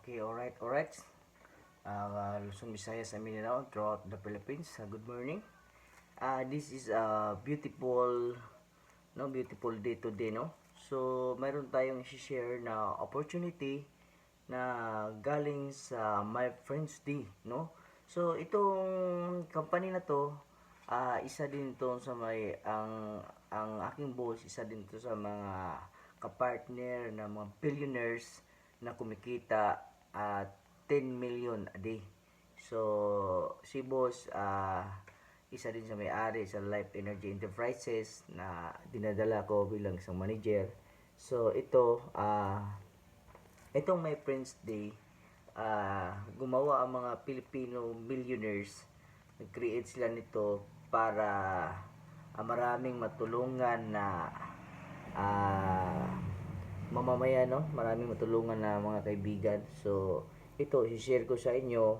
Okay, alright. Luzon, Visayas, and Mindanao throughout the Philippines. Good morning. This is a beautiful day today, no? So, mayroon tayong i-share na opportunity na galing sa My Friends Day, no? So, itong company na to, isa din to sa ang aking boss, isa din to sa mga kapartner na mga billionaires na kumikita at 10 million a day. So, si boss, isa din sa may-ari sa Life Energy Enterprises na dinadala ko bilang isang manager. So, itong My Friends Day, gumawa ang mga Filipino millionaires. Nag-create sila nito para maraming matulungan na uh, mamamayan, no? Maraming matulungan na mga kaibigan. So, ito, i-share ko sa inyo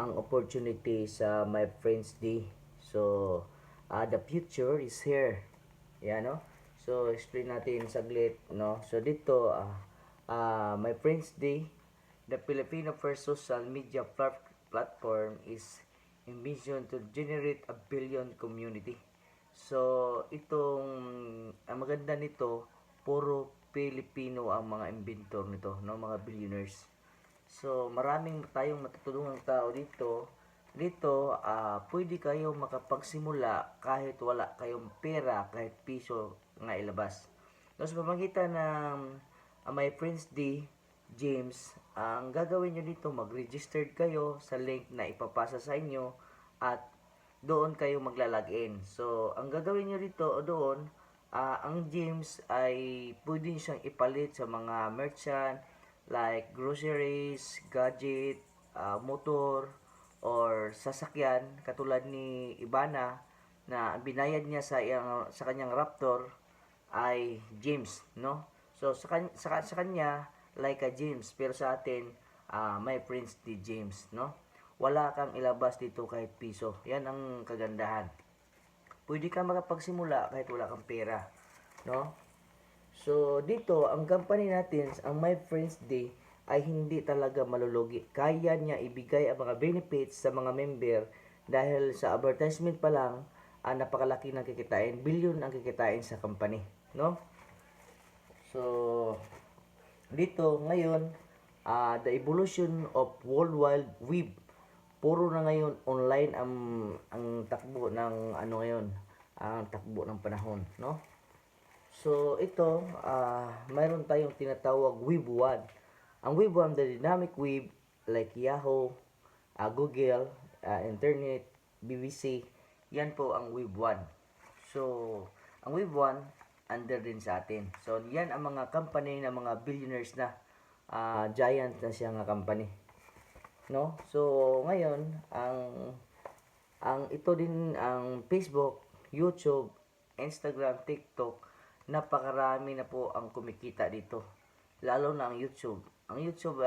ang opportunity sa My Friends Day. So, the future is here. Yan, no? So, explain natin saglit, no? So, dito, My Friends Day, the Filipino first social media platform is envisioned to generate a billion community. So, ang maganda nito, puro Pilipino ang mga inventor nito, no, mga billionaires. So, maraming tayong matutulungang tao dito. Dito, pwede kayo makapagsimula kahit wala kayong pera, kahit piso nga ilabas. No, sa pamagitan ng My Friends D, James, ang gagawin nyo dito, mag-registered kayo sa link na ipapasa sa inyo at doon kayo maglalagin. So, ang gagawin nyo dito o doon, ang James ay pwede nyo siyang ipalit sa mga merchant like groceries, gadget, motor, or sasakyan katulad ni Ibana na binayad niya sa kanyang Raptor ay James, no? So sa kanya like a James, pero sa atin My Friends di James, no? Wala kang ilabas dito kahit piso. Yan ang kagandahan. Pwede ka makapagsimula kahit wala kang pera, no? So, dito, ang company natin, ang My Friends Day, ay hindi talaga malulugi. Kaya niya ibigay ang mga benefits sa mga member dahil sa advertisement pa lang, napakalaki ng kikitain. Billion ang kikitain sa company. No? So, dito, ngayon, the evolution of World Wide Web. Puro na ngayon online ang takbo ng ano ngayon, ang takbo ng panahon, no? So, ito, mayroon tayong tinatawag Web 1. Ang Web 1, the dynamic web like Yahoo, Google, Internet, BBC, yan po ang Web 1. So, ang Web 1, under din sa atin. So, yan ang mga company na mga billionaires na, giant na siya nga company. No? So, ngayon, ang ito din ang Facebook, YouTube, Instagram, TikTok, napakarami na po ang kumikita dito. Lalo na ang YouTube. Ang YouTube,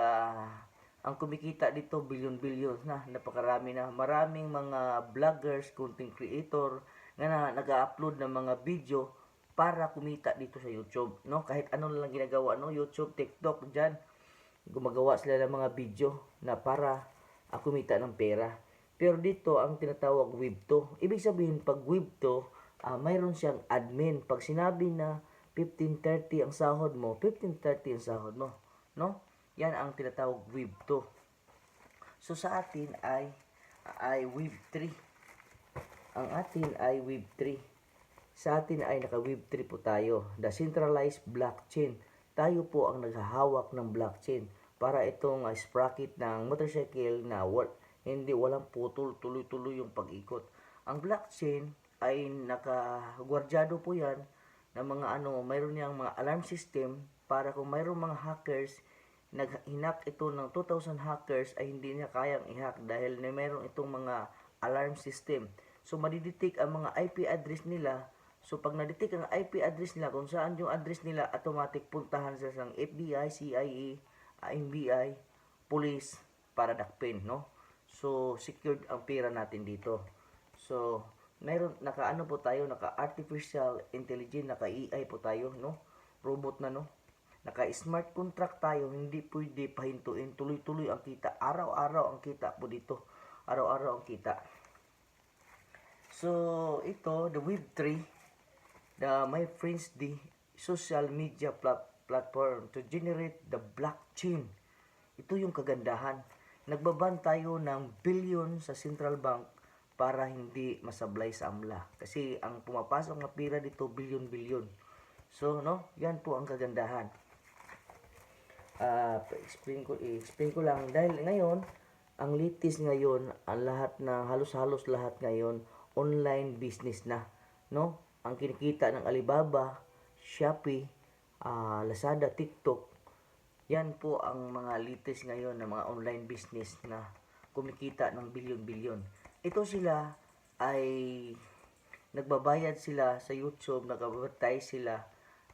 ang kumikita dito, billion-billion na, napakarami na. Maraming mga vloggers, content creator, na nag-upload ng mga video para kumita dito sa YouTube. No? Kahit ano lang ginagawa, no? YouTube, TikTok, dyan, gumagawa sila ng mga video na para kumita ng pera. Pero dito, ang tinatawag Web 2. Ibig sabihin, pag Web 2, mayroon siyang admin. Pag sinabi na 15.30 ang sahod mo, 15.30 ang sahod mo. No? Yan ang tinatawag Web 2. So, sa atin ay Web 3. Ang atin ay Web 3. Sa atin ay naka-Web 3 po tayo. The centralized blockchain. Tayo po ang naghahawak ng blockchain para itong sprocket ng motorcycle na hindi walang putol, tuloy-tuloy yung pag-ikot. Ang blockchain ay nakagwardyado po yan ng mga mayroon niyang mga alarm system para kung mayroong mga hackers, nag-hack ito ng 2,000 hackers ay hindi niya kayang i-hack dahil mayroon itong mga alarm system. So, madidetect ang mga IP address nila. So, pag na-detect ang IP address nila, kung saan yung address nila, automatic puntahan sa isang FBI, CIA, NBI, police, para dakpin, no? So, secured ang pera natin dito. So, naka-ano po tayo, naka-artificial intelligence, naka-AI po tayo, no? Robot na, no? Naka-smart contract tayo, hindi pwede pahintuin. Tuloy-tuloy ang kita. Araw-araw ang kita po dito. Araw-araw ang kita. So, ito, the Web3, the My Friends, the social media platform to generate the blockchain. Ito yung kagandahan. Nagbaban tayo ng billion sa central bank para hindi masablay sa AMLA. Kasi ang pumapasok na pira dito, billion-billion. So, no, yan po ang kagandahan. I-explain ko lang. Dahil ngayon, ang latest ngayon, ang lahat na, halos-halos lahat ngayon, online business na. No? Ang kinikita ng Alibaba, Shopee, Lazada, TikTok, yan po ang mga latest ngayon na mga online business na kumikita ng bilyon-bilyon. Ito sila ay nagbabayad sila sa YouTube, nag-advertise sila,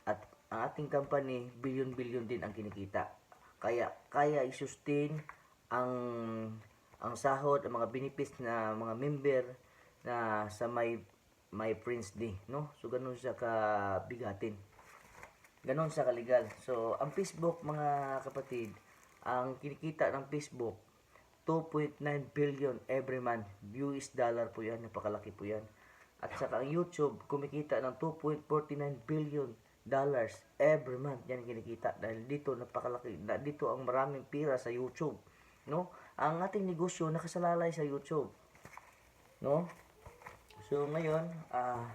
at ang ating company, bilyon-bilyon din ang kinikita. Kaya i-sustain ang sahod, ang mga benefits na mga member na sa My Friends Day, no? So ganun siya kabigatin. Ganon sa kalegal. So, ang Facebook, mga kapatid, ang kinikita ng Facebook, 2.9 billion every month. US dollar po yan. Napakalaki po yan. At saka ang YouTube, kumikita ng 2.49 billion dollars every month. Yan kinikita. Dahil dito, napakalaki. Dito ang maraming pira sa YouTube. No? Ang ating negosyo, nakasalalay sa YouTube. No? So, ngayon, ang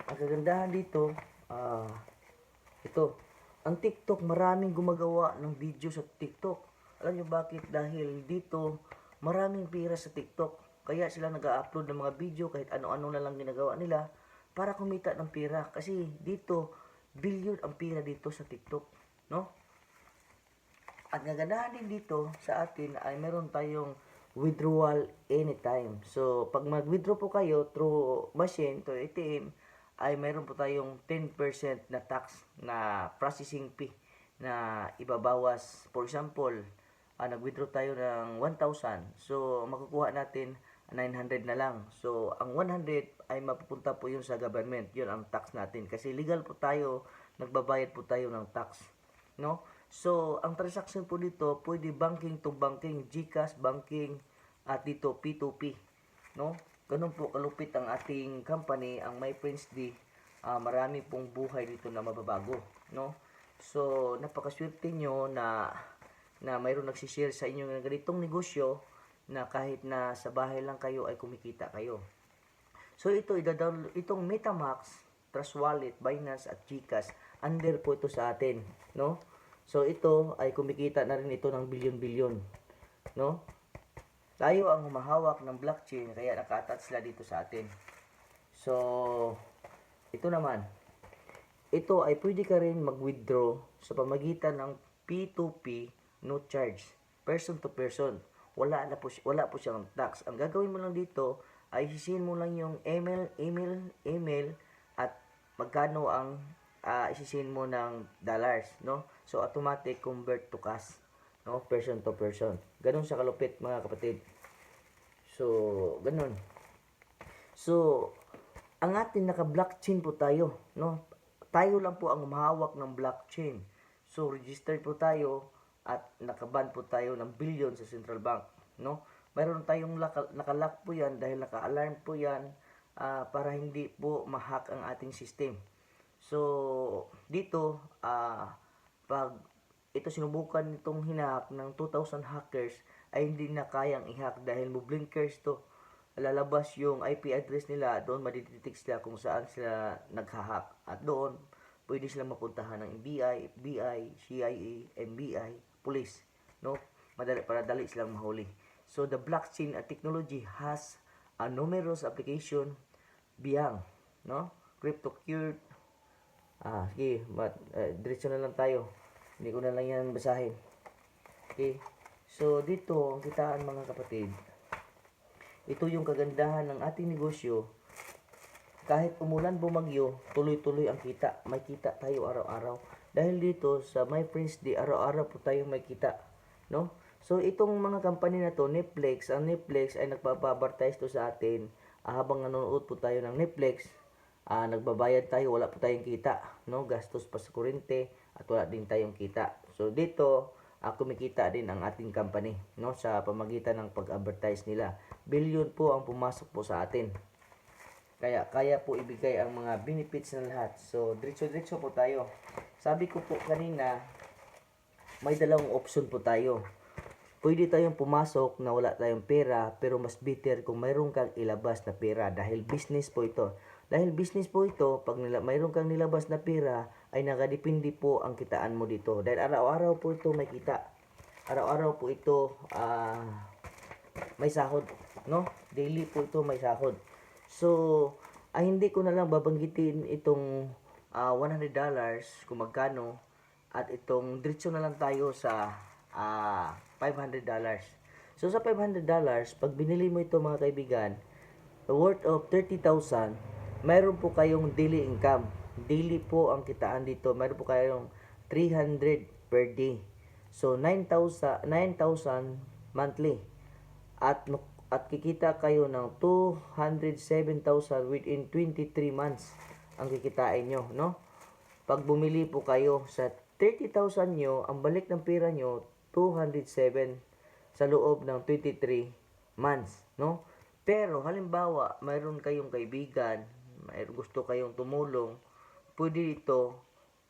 kagandahan dito, ito, ang TikTok, maraming gumagawa ng video sa TikTok. Alam nyo bakit? Dahil dito, maraming pira sa TikTok. Kaya sila nag-upload ng mga video, kahit ano-ano na lang ginagawa nila, para kumita ng pira. Kasi dito, billion ang pira dito sa TikTok. No? At nagandahan din dito sa atin ay meron tayong withdrawal anytime. So, pag mag-withdraw po kayo through machine, through ATM, ay mayroon po tayong 10% na tax na processing fee na ibabawas. For example, nag-withdraw tayo ng 1,000. So, makukuha natin 900 na lang. So, ang 100 ay mapupunta po yun sa government. Yun ang tax natin. Kasi legal po tayo, nagbabayad po tayo ng tax. No? So, ang transaction po dito, pwede banking to banking, GCash, banking, at dito P2P. No? Ganun po kalupit ang ating company, ang My Friends D. Marami pong buhay dito na mababago, no? So, napakaswerte nyo na mayroon nagsishare sa inyo ng ganitong negosyo na kahit na sa bahay lang kayo ay kumikita kayo. So, itong MetaMask, Trust Wallet, Binance at GCash, under po ito sa atin, no? So, ito ay kumikita na rin ito ng bilyon-bilyon, no? Tayo ang humahawak ng blockchain, kaya naka-attach sila dito sa atin. So, ito naman. Ito ay pwede ka rin mag-withdraw sa pamagitan ng P2P, no charge. Person to person. Wala po siyang tax. Ang gagawin mo lang dito ay sisihin mo lang yung email at magkano ang isisihin mo ng dollars, no? So, automatic convert to cash. No, person to person. Ganun sa kalupit, mga kapatid. So, ganun. So, ang atin naka-blockchain po tayo, no? Tayo lang po ang humahawak ng blockchain. So, registered po tayo at nakaban po tayo ng billion sa central bank, no? Mayroon tayong nakalock po yan dahil naka-alarm po yan para hindi po ma-hack ang ating system. So, dito, pag ito sinubukan nitong hinahack ng 2,000 hackers ay hindi na kayang i-hack dahil mo blinkers to. Lalabas yung IP address nila, doon madidetect sila kung saan sila naghahack. At doon, pwede sila mapuntahan ng NBI, FBI, CIA, NBI, police. No? Para dali silang mahuli. So, the blockchain technology has a numerous application beyond, no? Cryptocurrency. Sige, diretso na lang tayo. Hindi ko na lang yan basahin. Okay. So, dito, ang kitaan, mga kapatid, ito yung kagandahan ng ating negosyo. Kahit umulan bumagyo, tuloy-tuloy ang kita. May kita tayo araw-araw. Dahil dito, sa My Friends Day, araw-araw po tayo may kita. No? So, itong mga company na to, ang Netflix ay nagpapabartize to sa atin. Habang nanonood po tayo ng Netflix, nagbabayad tayo, wala po tayong kita, no? Gastos pa sa kuryente at wala din tayong kita. So dito, kumikita din ang ating company, no? Sa pamagitan ng pag-advertise nila. Billion po ang pumasok po sa atin. Kaya po ibigay ang mga benefits na lahat. So diretso-diretso po tayo. Sabi ko po kanina, may dalawang option po tayo. Pwede tayong pumasok na wala tayong pera, pero mas better kung mayroon kang ilabas na pera dahil business po ito. Dahil business po ito, pag mayroon kang nilabas na pera, ay nakadepende po ang kitaan mo dito. Dahil araw-araw po ito may kita. Araw-araw po ito may sahod, no? Daily po ito may sahod. So, hindi ko na lang babanggitin itong $100 kung magkano, at itong diretso na lang tayo sa $500. So sa $500, pag binili mo ito mga kaibigan, worth of 30,000, mayroon po kayong daily income. Daily po ang kitaan dito. Mayroon po kayong 300 per day. So 9,000 monthly. At kikita kayo ng 207,000 within 23 months ang kikitain nyo, no? Pag bumili po kayo sa 30,000 nyo, ang balik ng pera nyo 207 sa loob ng 23 months, no? Pero halimbawa, mayroon kayong kaibigan, gusto kayong tumulong, pwede ito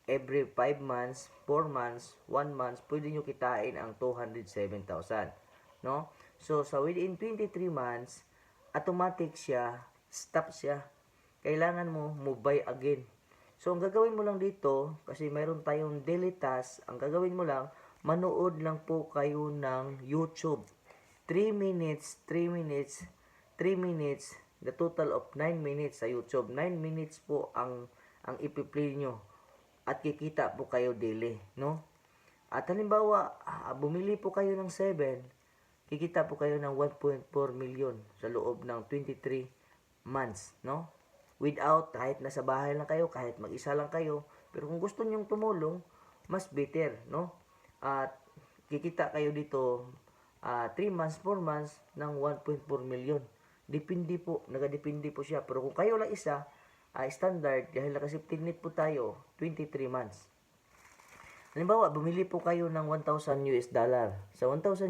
every 5 months, 4 months, 1 month, pwede nyo kitain ang 207,000, no? So sa within 23 months, automatic siya, stop siya. Kailangan mo buy again. So ang gagawin mo lang dito, kasi mayroon tayong daily task, ang gagawin mo lang, manood lang po kayo ng YouTube. 3 minutes, 3 minutes, 3 minutes, the total of 9 minutes sa YouTube. 9 minutes po ang ipi-play nyo. At kikita po kayo daily, no? At halimbawa, bumili po kayo ng 7, kikita po kayo ng 1.4 million sa loob ng 23 months, no? Without, kahit nasa bahay lang kayo, kahit mag-isa lang kayo, pero kung gusto nyong tumulong, mas better, no? At kikita kayo dito 3 months, 4 months ng 1.4 million. Depende po, nagadepende po siya. Pero kung kayo lang isa, standard, dahil naka-safety net po tayo, 23 months. Halimbawa, bumili po kayo ng $1,000. Sa $1,000,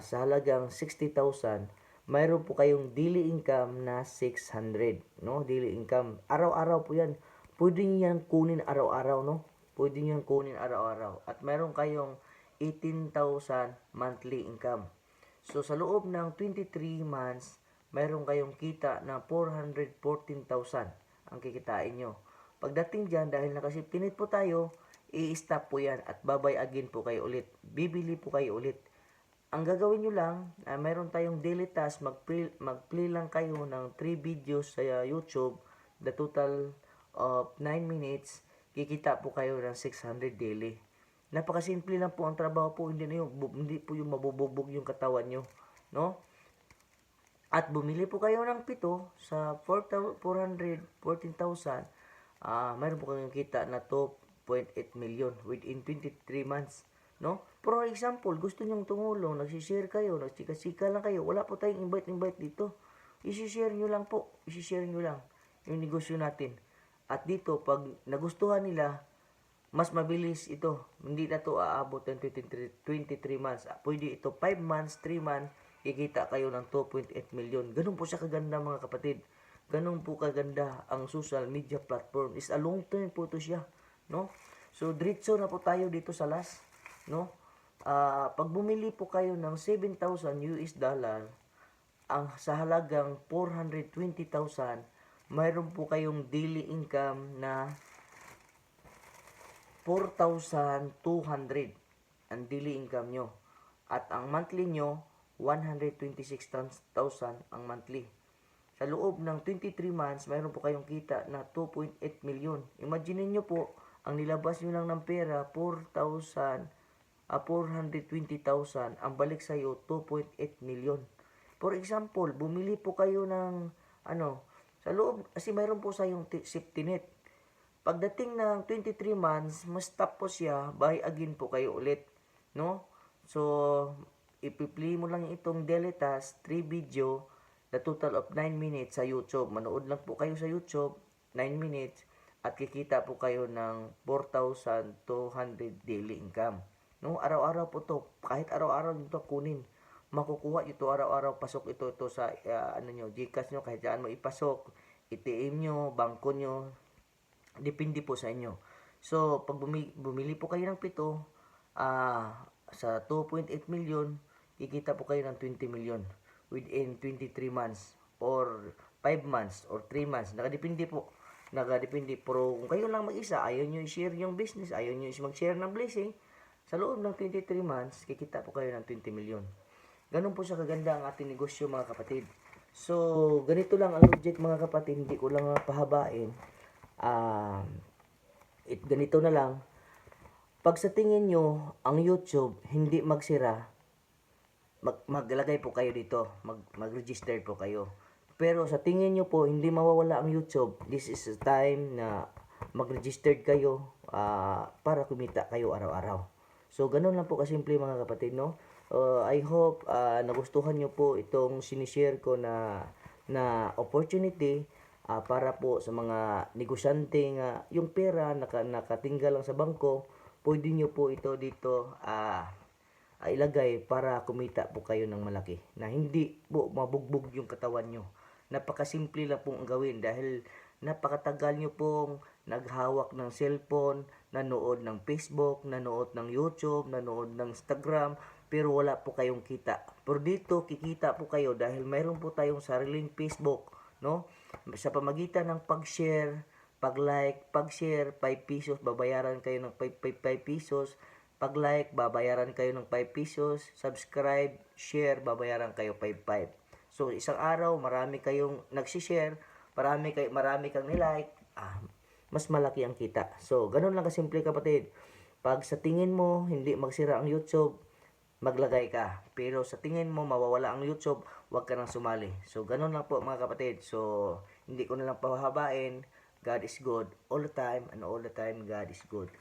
sa halagang 60,000, mayroon po kayong daily income na 600, no? Daily income. Araw-araw po yan. Pwede nyo yan kunin araw-araw, no? Pwede nyo yan kunin araw-araw. At mayroon kayong 18,000 monthly income. So, sa loob ng 23 months, mayroon kayong kita na 414,000 ang kikitain nyo. Pagdating dyan, dahil naka-safety net po tayo, i-stop po yan at babay again po kayo ulit. Bibili po kayo ulit. Ang gagawin nyo lang, mayroon tayong daily task, mag-play lang kayo ng 3 videos sa YouTube, the total of 9 minutes, kikita po kayo ng 600 daily. Napakasimple lang po ang trabaho po, hindi po yung mabubugbog yung katawan nyo, no? At bumili po kayo ng 7 sa 414,000, mayroon po kayong kita na 2.8 million within 23 months, no? For example, gusto nyong tumulong, nagsishare kayo, nagchika-chika lang kayo, wala po tayong invite dito. I-share nyo lang po, i-share nyo lang yung negosyo natin. At dito, pag nagustuhan nila, mas mabilis ito. Hindi na to aabot ng 23 months. Pwede ito 5 months, 3 months, kikita kayo ng 2.8 million. Ganun po siya kaganda mga kapatid. Ganun po kaganda ang social media platform. Is a long term po ito siya, no? So diretso na po tayo dito sa last, no? Pag bumili po kayo ng $7,000, ang sa halagang 420,000, mayroon po kayong daily income na 4,200 ang daily income nyo. At ang monthly nyo, 126,000 ang monthly. Sa loob ng 23 months, mayroon po kayong kita na 2.8 million. Imagine nyo po, ang nilabas nyo lang ng pera, 420,000. Ang balik sa'yo, 2.8 million. For example, bumili po kayo ng, sa loob, kasi mayroon po sa'yong safety net. Pagdating ng 23 months, ma-stop po siya, buy again po kayo ulit, no? So, ipi-play mo lang itong daily task, 3 video, the total of 9 minutes sa YouTube. Manood lang po kayo sa YouTube, 9 minutes, at kikita po kayo ng 4,200 daily income. No, araw-araw po to. Kahit araw-araw nito kunin. Makukuha ito araw-araw, pasok ito sa GCash nyo, kahit saan mo ipasok, ATM nyo, bangko nyo, depende po sa inyo. So, pag bumili po kayo ng pito, sa 2.8 million, kikita po kayo ng 20 million within 23 months or 5 months or 3 months. Nakadepende po. Pero kung kayo lang mag-isa, ayaw nyo i-share yung business, ayaw nyo mag-share ng blessing, sa loob ng 23 months, kikita po kayo ng 20 million. Ganun po sa kaganda ang ating negosyo, mga kapatid. So, ganito lang ang object, mga kapatid. Hindi ko lang pahabain. Ganito na lang. Pag sa tingin nyo, ang YouTube hindi magsira, maglagay po kayo dito. Mag-register po kayo. Pero sa tingin nyo po, hindi mawawala ang YouTube. This is the time na mag-register kayo para kumita kayo araw-araw. So, ganun lang po kasimple, mga kapatid, no? I hope nagustuhan nyo po itong sinishare ko na opportunity para po sa mga negosyante nga yung pera nakatinggal lang sa bangko, pwede nyo po ito dito ilagay para kumita po kayo ng malaki na hindi po mabugbog yung katawan nyo. Napakasimple lang pong gawin dahil napakatagal nyo pong naghawak ng cellphone, nanood ng Facebook, nanood ng YouTube, nanood ng Instagram, pero wala po kayong kita. Pero dito, kikita po kayo dahil mayroon po tayong sariling Facebook, no? Sa pamagitan ng pag-share, pag-like, pag-share, 5 pesos, babayaran kayo ng 5 pesos. Pag-like, babayaran kayo ng 5 pesos. Subscribe, share, babayaran kayo 5. So, isang araw, marami kayong nagsishare, marami kang nilike, mas malaki ang kita. So, ganun lang kasimple, kapatid. Pag sa tingin mo, hindi magsira ang YouTube, maglagay ka. Pero sa tingin mo, mawawala ang YouTube, huwag ka nang sumali. So, ganun lang po, mga kapatid. So, hindi ko na lang pahabain. God is good all the time, and all the time, God is good.